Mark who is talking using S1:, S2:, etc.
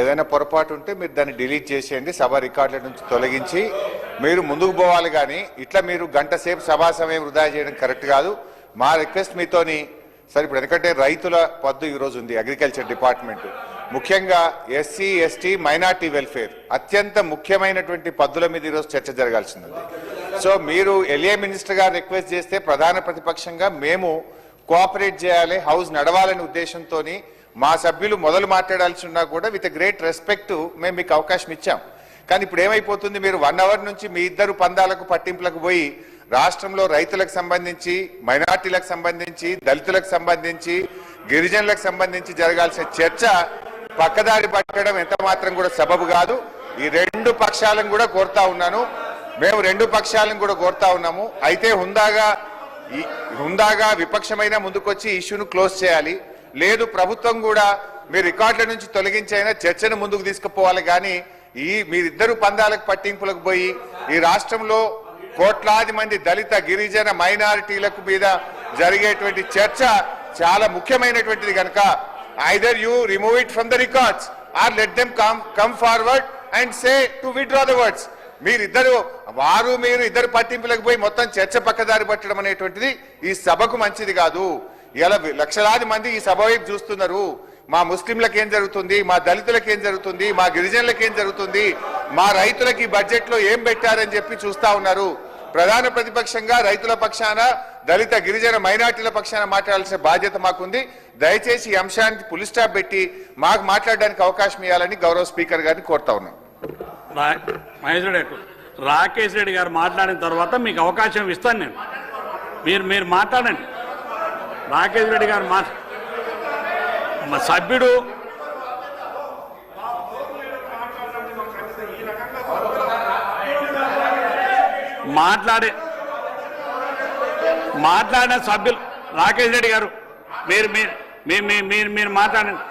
S1: ఏదైనా పొరపాటు ఉంటే మీరు దాన్ని డిలీట్ చేసేయండి, సభ రికార్డుల నుంచి తొలగించి మీరు ముందుకు పోవాలి. కానీ ఇట్లా మీరు గంట సేపు సభా సమయం వృధా చేయడం కరెక్ట్ కాదు. మా రిక్వెస్ట్ మీతోని సరే, ఇప్పుడు ఎందుకంటే రైతుల పద్దు ఈరోజు ఉంది, అగ్రికల్చర్ డిపార్ట్మెంట్ ముఖ్యంగా ఎస్సీ ఎస్టీ మైనార్టీ వెల్ఫేర్ అత్యంత ముఖ్యమైనటువంటి పద్దుల మీద ఈరోజు చర్చ జరగాల్సింది. సో మీరు ఎల్ఏ మినిస్టర్ గారు రిక్వెస్ట్ చేస్తే ప్రధాన ప్రతిపక్షంగా మేము కోఆపరేట్ చేయాలి, హౌస్ నడవాలనే ఉద్దేశంతో మా సభ్యులు మొదలు మాట్లాడాల్సి ఉన్నా కూడా విత్ గ్రేట్ రెస్పెక్ట్ మేము మీకు అవకాశం ఇచ్చాం. కానీ ఇప్పుడు ఏమైపోతుంది, మీరు 1 అవర్ నుంచి మీ ఇద్దరు పందాలకు పట్టింపులకు పోయి రాష్ట్రంలో రైతులకు సంబంధించి, మైనార్టీలకు సంబంధించి, దళితులకు సంబంధించి, గిరిజనులకు సంబంధించి జరగాల్సిన చర్చ పక్కదారి పట్టడం ఎంత మాత్రం కూడా సబబు కాదు. ఈ 2 పక్షాలను కూడా కోరుతా ఉన్నాను, మేము 2 పక్షాలను కూడా కోరుతా ఉన్నాము. అయితే హుందాగా విపక్షమైన ముందుకొచ్చి ఇష్యూను క్లోజ్ చేయాలి. లేదు ప్రభుత్వం కూడా మీరు రికార్డుల నుంచి తొలగించైనా చర్చను ముందుకు తీసుకుపోవాలి. కానీ మీరిద్దరు పందాలకు పట్టింపులకు పోయి ఈ రాష్ట్రంలో కోట్లాది మంది దళిత గిరిజన మైనారిటీలకు మీద జరిగేటువంటి చర్చ చాలా ముఖ్యమైనటువంటిది కనుక either you remove it from the records or let them come forward and say to withdraw the words. మీరు ఇద్దరు పట్టింపులకు పోయి మొత్తం చర్చ పక్కదారి పట్టడం అనేటువంటిది ఈ సభకు మంచిది కాదు. ఇలా లక్షలాది మంది ఈ సభ వైపు చూస్తున్నారు. మా ముస్లింలకు ఏం జరుగుతుంది, మా దళితులకు ఏం జరుగుతుంది, మా గిరిజనులకు ఏం జరుగుతుంది, మా రైతులకి బడ్జెట్ లో ఏం పెట్టారని చెప్పి చూస్తా ఉన్నారు. ప్రధాన ప్రతిపక్షంగా రైతుల పక్షాన, దళిత గిరిజన మైనార్టీల పక్షాన మాట్లాడాల్సిన బాధ్యత మాకుంది. దయచేసి ఈ అంశానికి ఫుల్ స్టాప్ పెట్టి మాకు మాట్లాడడానికి అవకాశం ఇవ్వాలని గౌరవ స్పీకర్ గారిని కోరుతా ఉన్నాం.
S2: రాకేష్ రెడ్డి గారు మాట్లాడిన తర్వాత మీకు అవకాశం ఇస్తాను నేను. మీరు మాట్లాడండి. రాకేష్ రెడ్డి గారు సభ్యుడు మాట్లాడిన సభ్యులు రాకేష్ రెడ్డి గారు మీరు మాట్లాడండి.